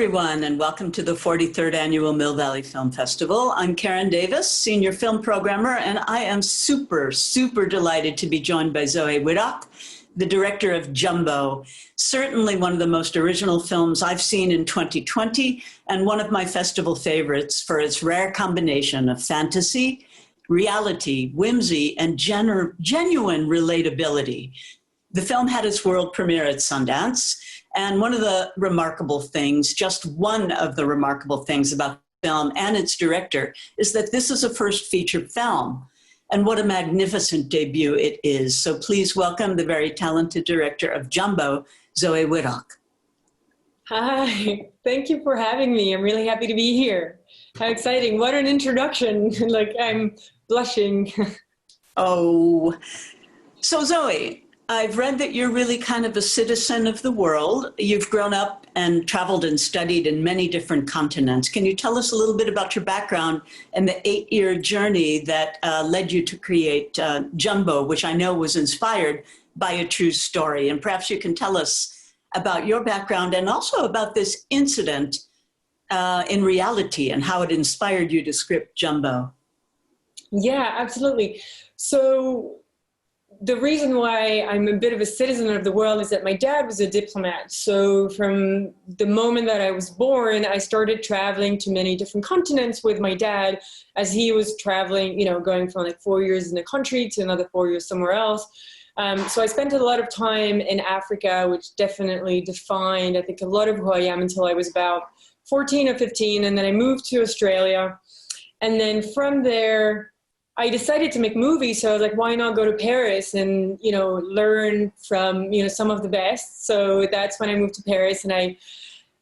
everyone, and welcome to the 43rd Annual Mill Valley Film Festival. I'm Karen Davis, Senior Film Programmer, and I am super delighted to be joined by Zoé Wittock, the director of Jumbo, certainly one of the most original films I've seen in 2020, and one of my festival favorites for its rare combination of fantasy, reality, whimsy, and genuine relatability. The film had its world premiere at Sundance, and one of the remarkable things, just one of the remarkable things about the film and its director, is that this is a first feature film. And what a magnificent debut it is. So please welcome the very talented director of Jumbo, Zoé Wittock. Hi, thank you for having me. I'm really happy to be here. How exciting. What an introduction. Like, I'm blushing. Oh, so Zoé, I've read that you're really kind of a citizen of the world. You've grown up and traveled and studied in many different continents. Can you tell us a little bit about your background and the 8-year journey that led you to create Jumbo, which I know was inspired by a true story? And perhaps you can tell us about your background and also about this incident in reality and how it inspired you to script Jumbo. Yeah, absolutely. So the reason why I'm a bit of a citizen of the world is that my dad was a diplomat. So from the moment that I was born, I started traveling to many different continents with my dad as he was traveling, you know, going from like 4 years in a country to another 4 years somewhere else. So I spent a lot of time in Africa, which definitely defined, I think, a lot of who I am until I was about 14 or 15. And then I moved to Australia. And then from there, I decided to make movies, so I was like, why not go to Paris and, you know, learn from, you know, some of the best. So that's when I moved to Paris, and I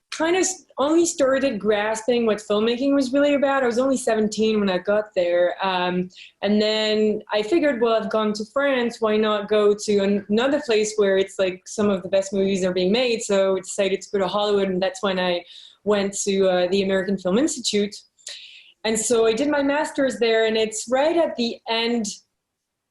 kind of only started grasping what filmmaking was really about. I was only 17 when I got there. And then I figured, well, I've gone to France, why not go to another place where it's like some of the best movies are being made? So I decided to go to Hollywood, and that's when I went to the American Film Institute. And so I did my master's there, and it's right at the end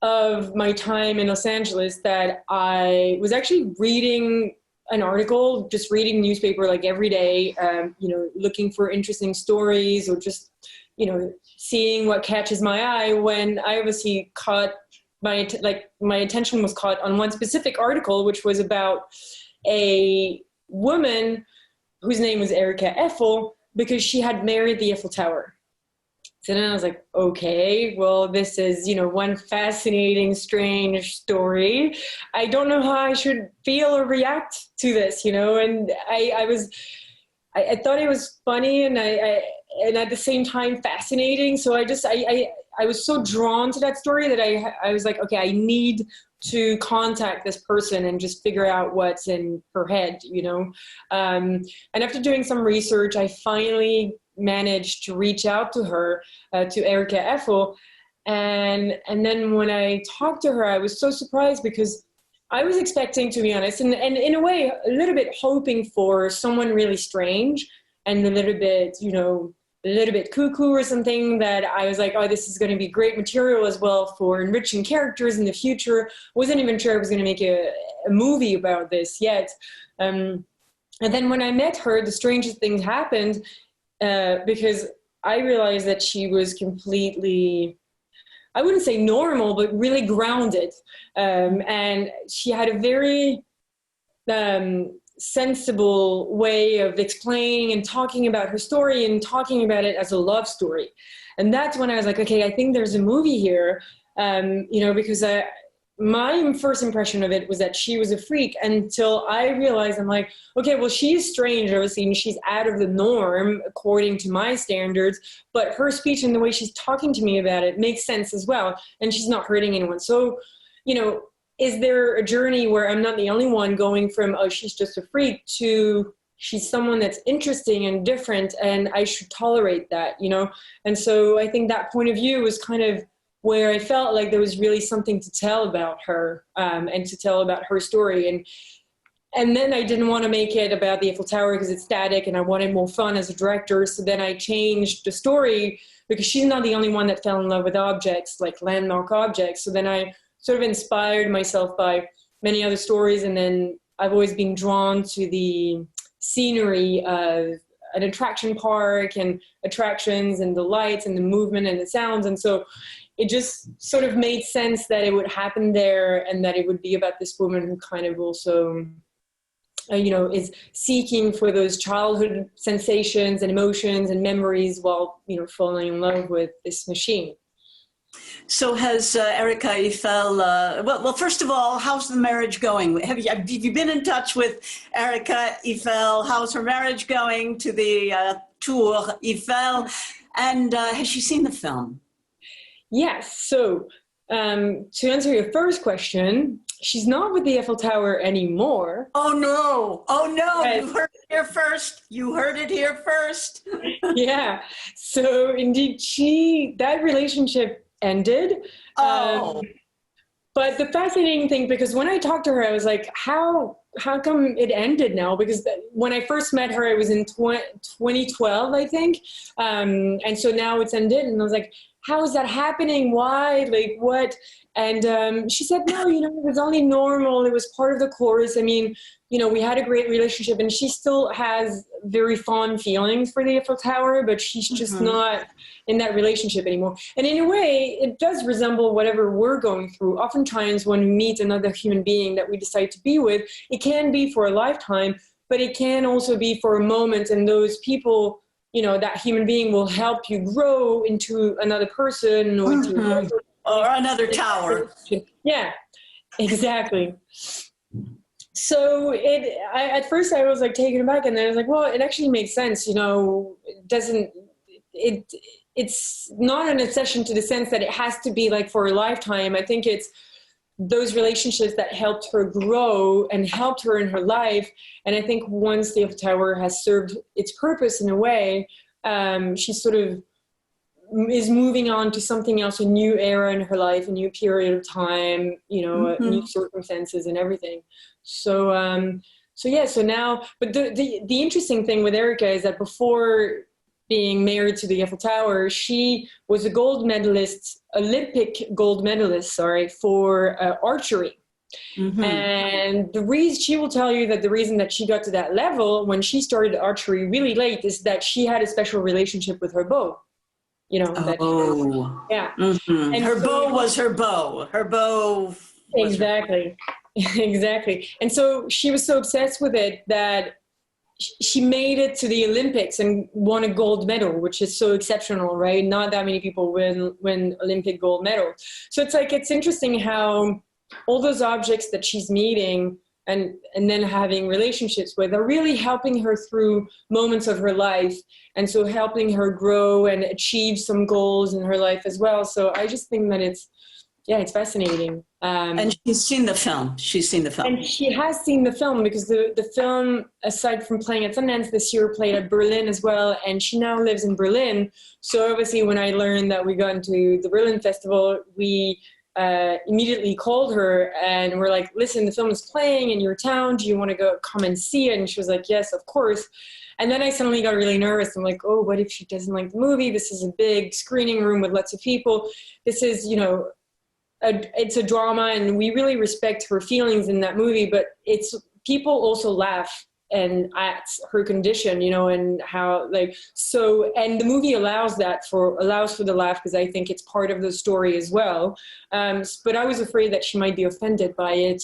of my time in Los Angeles that I was actually reading an article, just reading newspaper like every day, you know, looking for interesting stories or just, you know, seeing what catches my eye, when I obviously caught my attention was caught on one specific article, which was about a woman whose name was Erica Eiffel, because she had married the Eiffel Tower. So then I was like, okay, well, this is, you know, one fascinating, strange story. I don't know how I should feel or react to this, you know, and I thought it was funny and and at the same time fascinating. So I was so drawn to that story that I was like, okay, I need to contact this person and just figure out what's in her head, you know. And after doing some research, I finally managed to reach out to her, to Erica Eiffel. And then when I talked to her, I was so surprised because I was expecting, to be honest, and in a way, a little bit hoping for someone really strange and a little bit, you know, a little bit cuckoo or something, that I was like, oh, this is going to be great material as well for enriching characters in the future. Wasn't even sure I was going to make a movie about this yet. And then when I met her, the strangest thing happened, because I realized that she was completely, I wouldn't say normal, but really grounded. And she had a very sensible way of explaining and talking about her story and talking about it as a love story. And that's when I was like, okay, I think there's a movie here, you know, because my first impression of it was that she was a freak, until I realized, I'm like, okay, well, she's strange, obviously, and she's out of the norm according to my standards, but her speech and the way she's talking to me about it makes sense as well, and she's not hurting anyone. So, you know, is there a journey where I'm not the only one going from, oh, she's just a freak, to she's someone that's interesting and different, and I should tolerate that, you know? And so I think that point of view was kind of where I felt like there was really something to tell about her, and to tell about her story. And then I didn't want to make it about the Eiffel Tower because it's static, and I wanted more fun as a director. So then I changed the story, because she's not the only one that fell in love with objects, like landmark objects. So then I sort of inspired myself by many other stories. And then I've always been drawn to the scenery of an attraction park and attractions and the lights and the movement and the sounds. And so it just sort of made sense that it would happen there and that it would be about this woman who kind of also, is seeking for those childhood sensations and emotions and memories while, falling in love with this machine. So has Erika Eiffel, well, first of all, how's the marriage going? Have you been in touch with Erika Eiffel? How's her marriage going to the Tour Eiffel? And has she seen the film? Yes. So to answer your first question, she's not with the Eiffel Tower anymore. Oh, no. You heard it here first. Yeah. So indeed, that relationship ended. But the fascinating thing, because when I talked to her, I was like, how come it ended now? Because when I first met her, it was in 2012, I think. And so now it's ended. And I was like, how is that happening? Why? Like, what? And she said, no, it was only normal. It was part of the course. I mean, we had a great relationship, and she still has very fond feelings for the Eiffel Tower, but she's just not in that relationship anymore. And in a way, it does resemble whatever we're going through. Oftentimes when we meet another human being that we decide to be with, it can be for a lifetime, but it can also be for a moment, and those people, that human being will help you grow into another person or into or another tower. Yeah, exactly. So at first I was like taken aback, and then I was like, well, it actually makes sense. It's not an obsession to the sense that it has to be like for a lifetime. I think it's those relationships that helped her grow and helped her in her life. And I think once the Eiffel Tower has served its purpose in a way, she sort of is moving on to something else, a new era in her life, a new period of time, new circumstances and everything. So now, but the interesting thing with Erika is that before being married to the Eiffel Tower, she was a Olympic gold medalist, for archery. And she will tell you that the reason that she got to that level when she started archery really late is that she had a special relationship with her bow. And her bow was her bow. Her bow. Exactly. Exactly. And so she was so obsessed with it that she made it to the Olympics and won a gold medal, which is so exceptional, right? Not that many people win Olympic gold medals. So it's interesting how all those objects that she's meeting and then having relationships with are really helping her through moments of her life, and so helping her grow and achieve some goals in her life as well. So I just think that it's fascinating. And she's seen the film. And she has seen the film, because the film, aside from playing at Sundance this year, played at Berlin as well. And she now lives in Berlin. So obviously when I learned that we got into the Berlin Festival, we immediately called her and we're like, listen, the film is playing in your town. Do you want to come and see it? And she was like, yes, of course. And then I suddenly got really nervous. I'm like, oh, what if she doesn't like the movie? This is a big screening room with lots of people. This is, it's a drama, and we really respect her feelings in that movie, but people also laugh and at her condition, and how and the movie allows for the laugh, because I think it's part of the story as well. But I was afraid that she might be offended by it,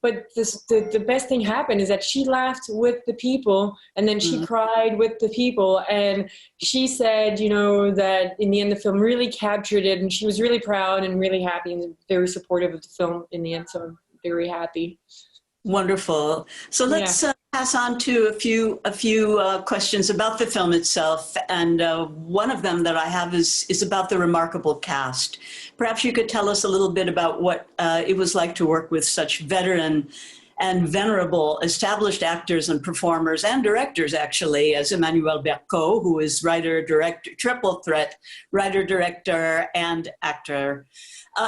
but the best thing happened is that she laughed with the people, and then she cried with the people. And she said, that in the end, the film really captured it, and she was really proud and really happy and very supportive of the film in the end. So I'm very happy. Wonderful. So let's pass on to a few questions about the film itself. And one of them that I have is about the remarkable cast. Perhaps you could tell us a little bit about what it was like to work with such veteran and venerable established actors and performers and directors, actually, as Emmanuelle Bercot, who is writer, director, triple threat, writer, director, and actor,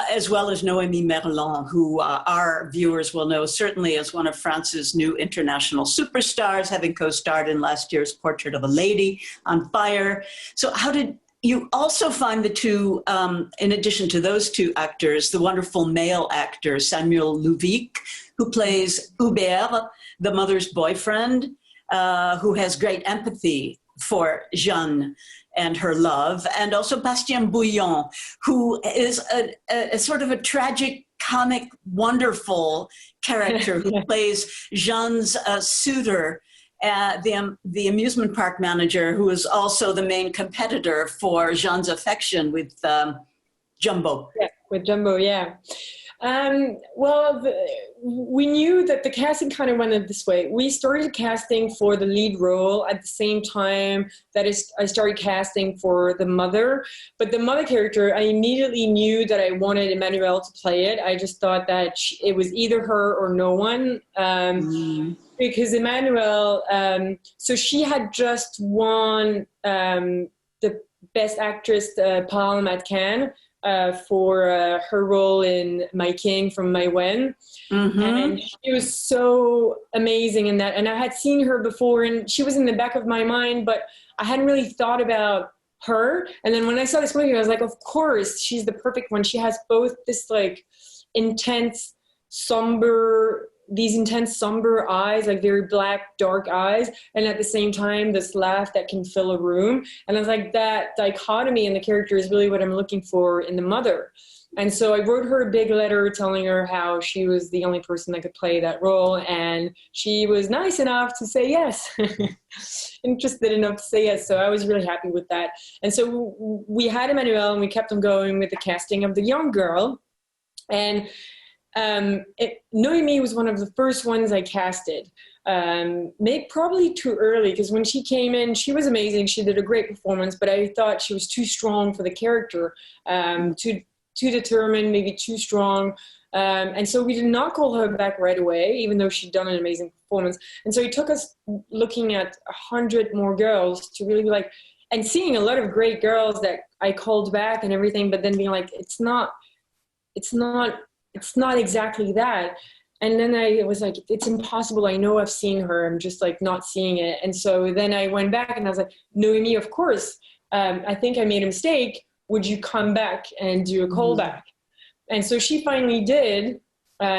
as well as Noémie Merlant, who our viewers will know certainly as one of France's new international superstars, having co-starred in last year's Portrait of a Lady on Fire. So how did you also find the two, in addition to those two actors, the wonderful male actor, Samuel Louvic, who plays Hubert, the mother's boyfriend, who has great empathy for Jeanne and her love, and also Bastien Boiant, who is a sort of a tragic, comic, wonderful character who plays Jeanne's suitor, the amusement park manager, who is also the main competitor for Jeanne's affection with Jumbo. Yeah, with Jumbo, yeah. We knew that the casting kind of went this way. We started casting for the lead role at the same time that I started casting for the mother. But the mother character, I immediately knew that I wanted Emmanuelle to play it. I just thought that it was either her or no one. Because Emmanuelle, so she had just won the Best Actress Palme at Cannes. For her role in My King from My Wen. And she was so amazing in that. And I had seen her before, and she was in the back of my mind, but I hadn't really thought about her. And then when I saw this movie, I was like, of course, she's the perfect one. She has both this like intense, somber eyes, like very black, dark eyes, and at the same time, this laugh that can fill a room. And I was like, that dichotomy in the character is really what I'm looking for in the mother. And so I wrote her a big letter telling her how she was the only person that could play that role. And she was nice enough to say yes, interested enough to say yes. So I was really happy with that. And so we had Emmanuelle, and we kept on going with the casting of the young girl. And Noémie was one of the first ones I casted. Maybe probably too early, because when she came in, she was amazing. She did a great performance, but I thought she was too strong for the character, too determined, maybe too strong. And so we did not call her back right away, even though she'd done an amazing performance. And so it took us looking at 100 more girls to really be like, and seeing a lot of great girls that I called back and everything, but then being like, it's not exactly that. And then I was like, it's impossible. I know I've seen her. I'm just like not seeing it. And so then I went back and I was like, Noémie, of course. I think I made a mistake. Would you come back and do a callback? And so she finally did.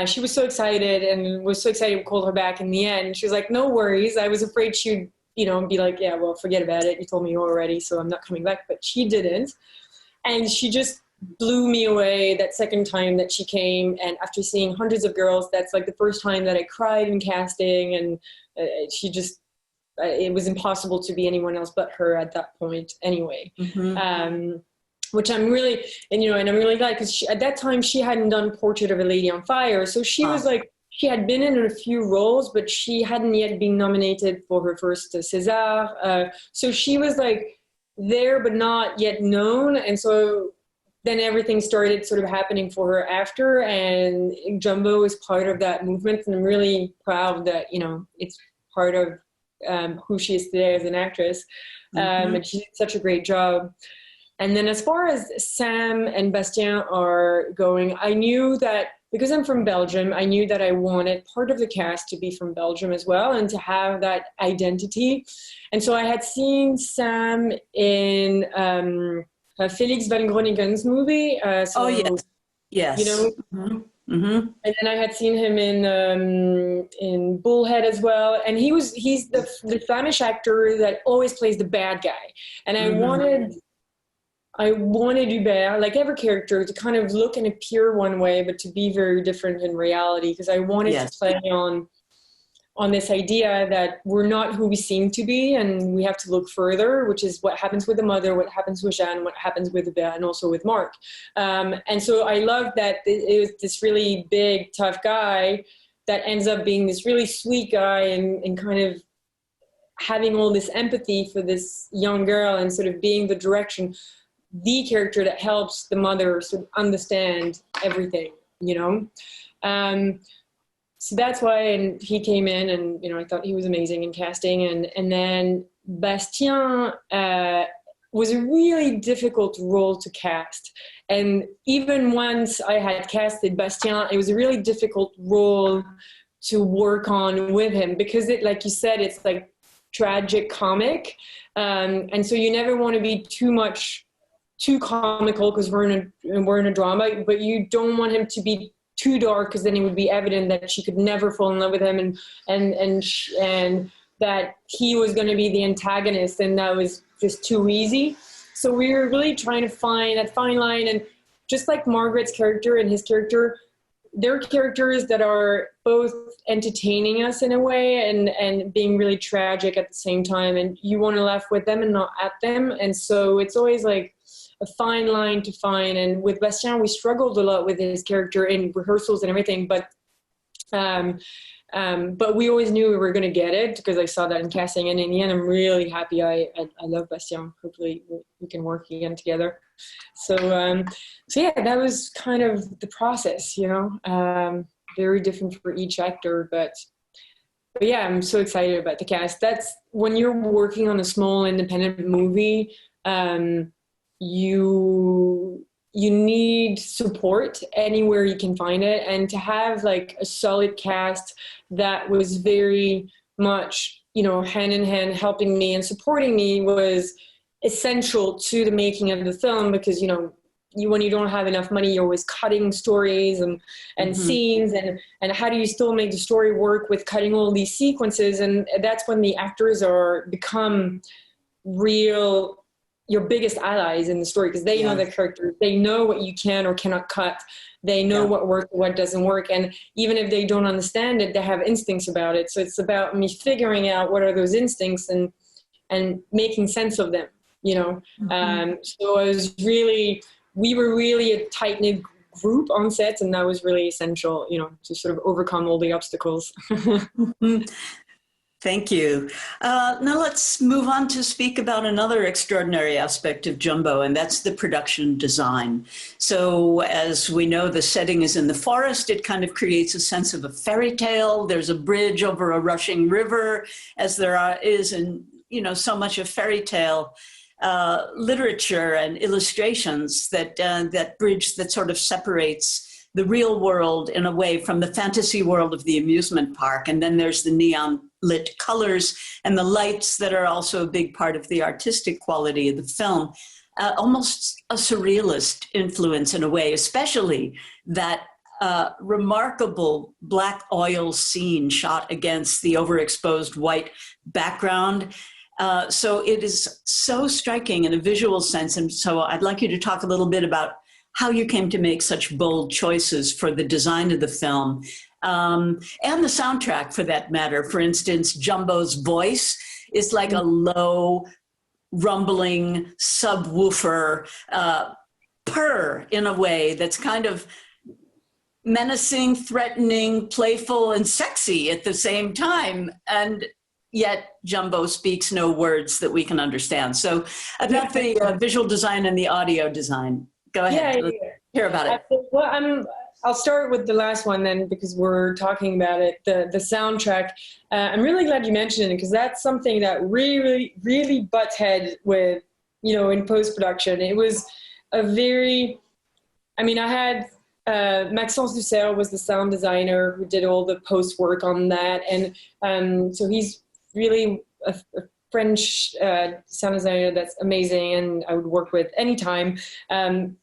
She was so excited and was so excited we called her back in the end. She was like, no worries. I was afraid she'd, be like, yeah, well, forget about it. You told me already, so I'm not coming back. But she didn't. And she just blew me away that second time that she came. And after seeing hundreds of girls, that's like the first time that I cried in casting. And she just, it was impossible to be anyone else but her at that point anyway. Which I'm really, and I'm really glad, because at that time she hadn't done Portrait of a Lady on Fire. So she was like, she had been in a few roles, but she hadn't yet been nominated for her first César. So she was like there, but not yet known. And so then everything started sort of happening for her after, and Jumbo is part of that movement. And I'm really proud that, it's part of who she is today as an actress. And she did such a great job. And then as far as Sam and Bastien are going, I knew that because I'm from Belgium, I knew that I wanted part of the cast to be from Belgium as well and to have that identity. And so I had seen Sam in Felix van Groningen's movie. Oh, yes. Yes. And then I had seen him in Bullhead as well. And he's the Flemish actor that always plays the bad guy. And I wanted Hubert, like every character, to kind of look and appear one way, but to be very different in reality, because I wanted to play on this idea that we're not who we seem to be, and we have to look further, which is what happens with the mother, what happens with Jeanne, what happens with Hubert, and also with Marc. And so I love that it was this really big, tough guy that ends up being this really sweet guy and kind of having all this empathy for this young girl and sort of being the character that helps the mother sort of understand everything, So that's why, and he came in, and I thought he was amazing in casting. And then Bastien was a really difficult role to cast. And even once I had casted Bastien, it was a really difficult role to work on with him, because it, like you said, it's like tragic comic, and so you never want to be too comical, because we're in a drama, but you don't want him to be too dark, because then it would be evident that she could never fall in love with him, and that he was going to be the antagonist, and that was just too easy. So we were really trying to find that fine line, and just like Margaret's character and his character, they're characters that are both entertaining us in a way and being really tragic at the same time, and you want to laugh with them and not at them. And so it's always like a fine line to find. And with Bastien, we struggled a lot with his character in rehearsals and everything, but we always knew we were going to get it because I saw that in casting. And in the end, I'm really happy. I love Bastien. Hopefully we can work again together. So yeah, that was kind of the process, you know, very different for each actor, but yeah, I'm so excited about the cast. That's when you're working on a small independent movie, you need support anywhere you can find it, and to have like a solid cast that was very much, you know, hand in hand helping me and supporting me was essential to the making of the film, because, you know, when you don't have enough money, you're always cutting stories and scenes, and how do you still make the story work with cutting all these sequences? And that's when the actors become your biggest allies in the story, because they know the characters, they know what you can or cannot cut, they know what works, what doesn't work, and even if they don't understand it, they have instincts about it. So it's about me figuring out what are those instincts and making sense of them, you know. So we were really a tight-knit group on set, and that was really essential, you know, to sort of overcome all the obstacles. Thank you. Now let's move on to speak about another extraordinary aspect of Jumbo, and that's the production design. So as we know, the setting is in the forest. It kind of creates a sense of a fairy tale. There's a bridge over a rushing river, as there is in, you know, so much of fairy tale literature and illustrations, that bridge that sort of separates the real world in a way from the fantasy world of the amusement park. And then there's the neon lit colors and the lights that are also a big part of the artistic quality of the film. Almost a surrealist influence in a way, especially that remarkable black oil scene shot against the overexposed white background. So it is so striking in a visual sense. And so I'd like you to talk a little bit about how you came to make such bold choices for the design of the film, and the soundtrack for that matter. For instance, Jumbo's voice is like a low, rumbling subwoofer purr in a way that's kind of menacing, threatening, playful, and sexy at the same time. And yet Jumbo speaks no words that we can understand. So about the visual design and the audio design. Go ahead. Let's hear about it. Well, I'll start with the last one then, because we're talking about it, the soundtrack. I'm really glad you mentioned it, because that's something that really, really butts heads with, you know, in post-production. It was I had Maxence Dussel was the sound designer who did all the post work on that. And so he's really a French sound designer that's amazing, and I would work with anytime.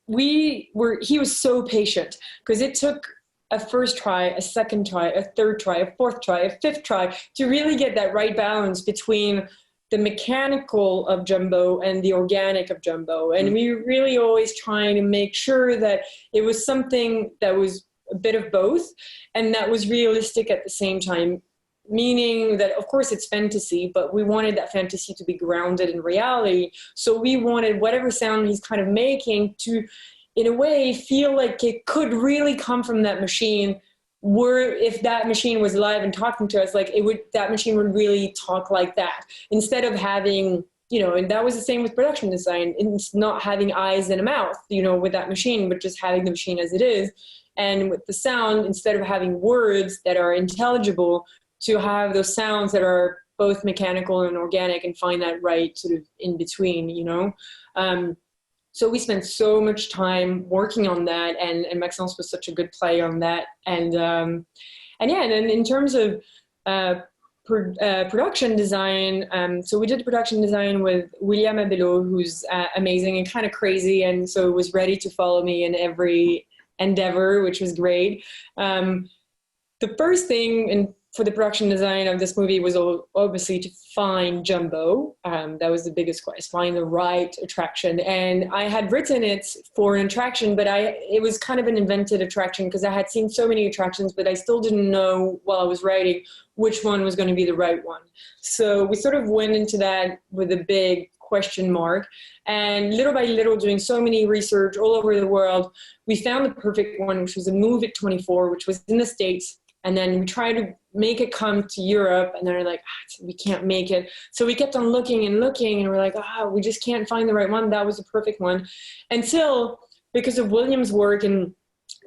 He was so patient, because it took a first try, a second try, a third try, a fourth try, a fifth try to really get that right balance between the mechanical of Jumbo and the organic of Jumbo. And we were really always trying to make sure that it was something that was a bit of both and that was realistic at the same time. Meaning that, of course, it's fantasy, but we wanted that fantasy to be grounded in reality. So we wanted whatever sound he's kind of making to, in a way, feel like it could really come from that machine. If that machine was alive and talking to us, that machine would really talk like that. Instead of having, you know, and that was the same with production design. It's not having eyes and a mouth, you know, with that machine, but just having the machine as it is. And with the sound, instead of having words that are intelligible, to have those sounds that are both mechanical and organic, and find that right sort of in between, you know. So we spent so much time working on that, and Maxence was such a good play on that. And then in terms of production design, so we did the production design with William Abello, who's amazing and kind of crazy, and so was ready to follow me in every endeavor, which was great. The first thing, and for the production design of this movie was obviously to find Jumbo. That was the biggest quest, find the right attraction. And I had written it for an attraction, but it was kind of an invented attraction because I had seen so many attractions, but I still didn't know while I was writing which one was going to be the right one. So we sort of went into that with a big question mark. And little by little, doing so many research all over the world, we found the perfect one, which was a Move It 24, which was in the States. And then we tried to make it come to Europe, and they're like, we can't make it. So we kept on looking, and we're like, we just can't find the right one. That was the perfect one. Until, because of William's work and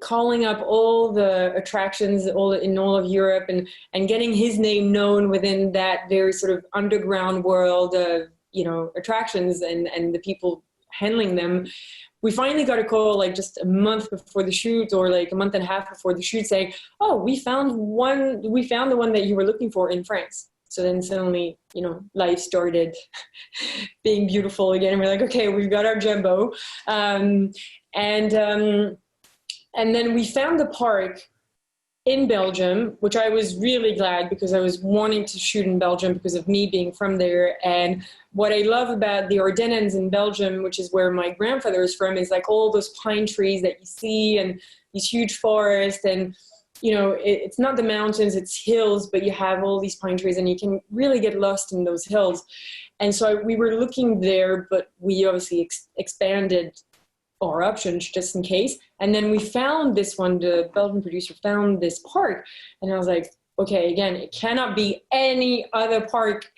calling up all the attractions in all of Europe and getting his name known within that very sort of underground world of, attractions and the people handling them, we finally got a call like just a month before the shoot, or like a month and a half before the shoot, saying, we found the one that you were looking for in France. So then suddenly, life started being beautiful again. And we're like, okay, we've got our Jumbo. And then we found the park in Belgium, which I was really glad, because I was wanting to shoot in Belgium because of me being from there. And what I love about the Ardennes in Belgium, which is where my grandfather is from, is like all those pine trees that you see and these huge forests. And, it's not the mountains, it's hills, but you have all these pine trees and you can really get lost in those hills. And so we were looking there, but we obviously expanded our options just in case. And then we found this one, the Belgian producer found this park. And I was like, okay, again, it cannot be any other park.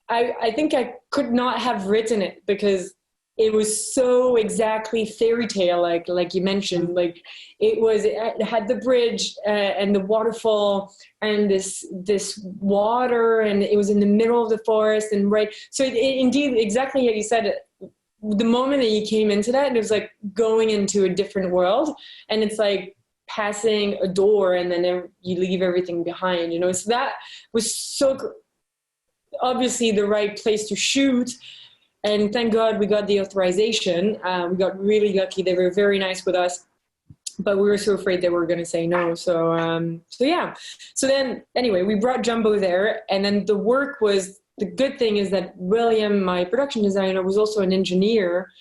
I think I could not have written it because it was so exactly fairy tale, like you mentioned. Like it had the bridge and the waterfall and this water, and it was in the middle of the forest, and right. So it indeed, exactly as you said, the moment that you came into that, it was like going into a different world, and it's like passing a door and then you leave everything behind, So that was so obviously the right place to shoot. And thank God we got the authorization. We got really lucky. They were very nice with us, but we were so afraid they were going to say no. So yeah. So then anyway, we brought Jumbo there, and then the work was, the good thing is that William, my production designer, was also an engineer,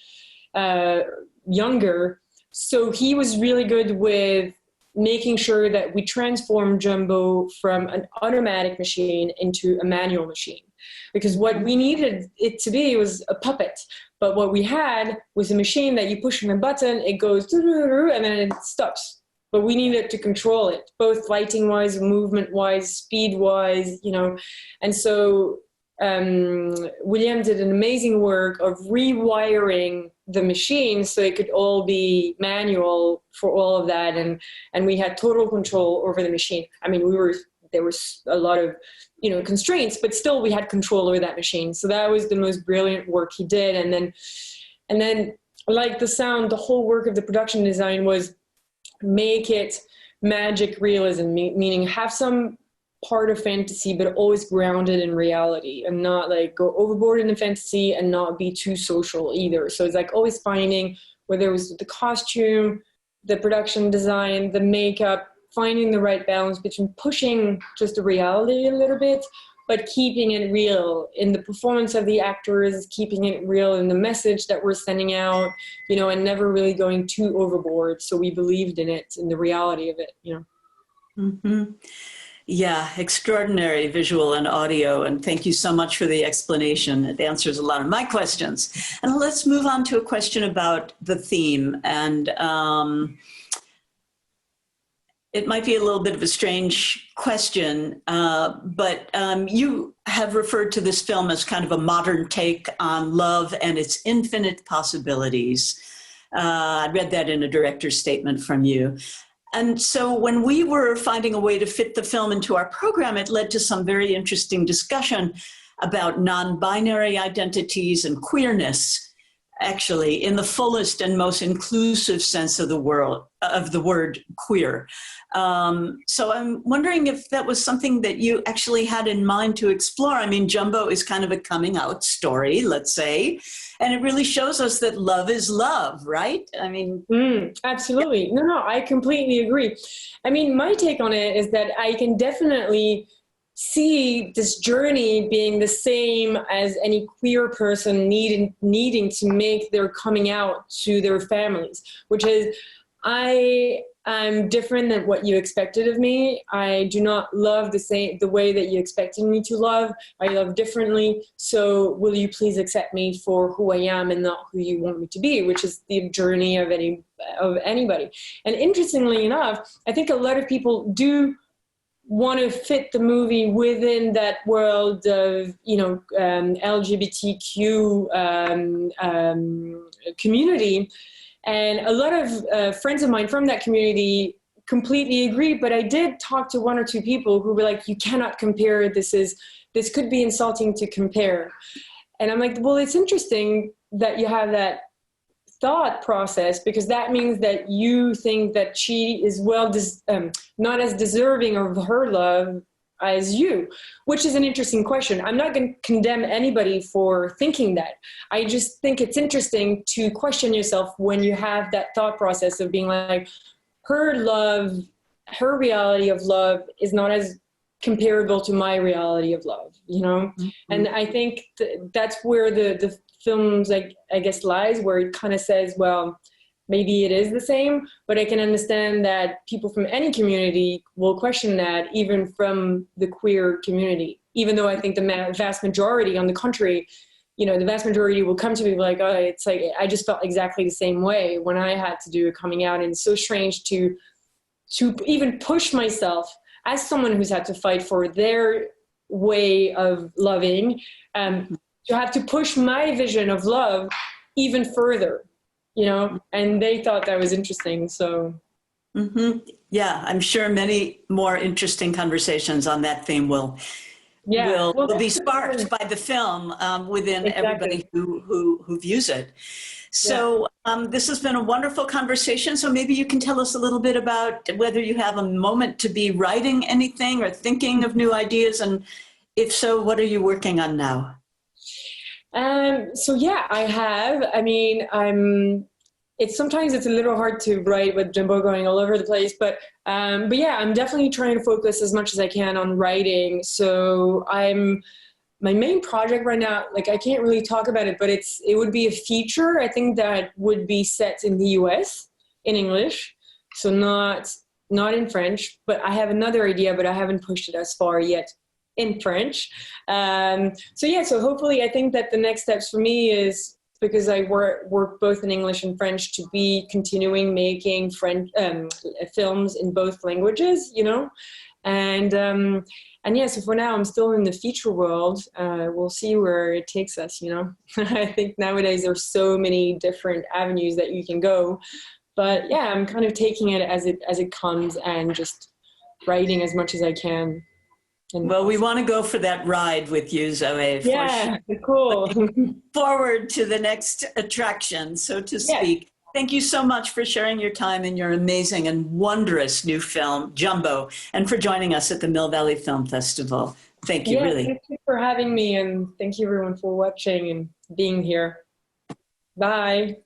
younger. So he was really good with making sure that we transformed Jumbo from an automatic machine into a manual machine. Because what we needed it to be was a puppet. But what we had was a machine that you push on a button, it goes, and then it stops. But we needed to control it, both lighting-wise, movement-wise, speed-wise, And so William did an amazing work of rewiring the machine so it could all be manual for all of that, and we had total control over the machine. I mean, there was a lot of constraints, but still we had control over that machine. So that was the most brilliant work he did. And then like the sound, the whole work of the production design was make it magic realism, meaning have some part of fantasy, but always grounded in reality, and not like go overboard in the fantasy and not be too social either. So it's like always finding, whether it was the costume, the production design, the makeup, finding the right balance between pushing just the reality a little bit, but keeping it real in the performance of the actors, keeping it real in the message that we're sending out, and never really going too overboard. So we believed in it, in the reality of it, Mm-hmm. Yeah, extraordinary visual and audio. And thank you so much for the explanation. It answers a lot of my questions. And let's move on to a question about the theme. And it might be a little bit of a strange question, but you have referred to this film as kind of a modern take on love and its infinite possibilities. I read that in a director's statement from you. And so when we were finding a way to fit the film into our program, it led to some very interesting discussion about non-binary identities and queerness, actually, in the fullest and most inclusive sense of the word queer. So I'm wondering if that was something that you actually had in mind to explore. I mean, Jumbo is kind of a coming out story, let's say, and it really shows us that love is love, right? I mean, absolutely. No, I completely agree. I mean, my take on it is that I can definitely see this journey being the same as any queer person needing to make their coming out to their families, which is, I'm different than what you expected of me. I do not love the way that you expected me to love. I love differently. So will you please accept me for who I am and not who you want me to be, which is the journey of anybody. And interestingly enough, I think a lot of people do want to fit the movie within that world of, LGBTQ community. And a lot of friends of mine from that community completely agree, but I did talk to one or two people who were like, you cannot compare, this could be insulting to compare. And I'm like, well, it's interesting that you have that thought process, because that means that you think that she is not as deserving of her love as you, which is an interesting question. I'm not going to condemn anybody for thinking that. I just think it's interesting to question yourself when you have that thought process of being like, her reality of love is not as comparable to my reality of love, Mm-hmm. And I think that's where the films, I guess, lies, where it kind of says, well, maybe it is the same, but I can understand that people from any community will question that, even from the queer community, even though I think the vast majority, on the contrary, the vast majority will come to me like, oh, it's like, I just felt exactly the same way when I had to do a coming out. And it's so strange to even push myself as someone who's had to fight for their way of loving, to have to push my vision of love even further. And they thought that was interesting. So, mm-hmm. Yeah, I'm sure many more interesting conversations on that theme will be sparked by the film within everybody who views it. So this has been a wonderful conversation. So maybe you can tell us a little bit about whether you have a moment to be writing anything or thinking of new ideas, and if so, what are you working on now? I have. I mean, sometimes it's a little hard to write with Jumbo going all over the place, but yeah, I'm definitely trying to focus as much as I can on writing. So my main project right now, like, I can't really talk about it, but it would be a feature, I think, that would be set in the US in English. So not in French, but I have another idea, but I haven't pushed it as far yet in French. So hopefully, I think that the next steps for me is, because I work both in English and French, to be continuing making films in both languages, and so for now I'm still in the feature world. We'll see where it takes us, I think nowadays there's so many different avenues that you can go, but yeah, I'm kind of taking it as it comes and just writing as much as I can. Well, we want to go for that ride with you, Zoé. Yeah, cool. Forward to the next attraction, so to speak. Yeah. Thank you so much for sharing your time in your amazing and wondrous new film, Jumbo, and for joining us at the Mill Valley Film Festival. Thank you, really. Thank you for having me, and thank you everyone for watching and being here. Bye.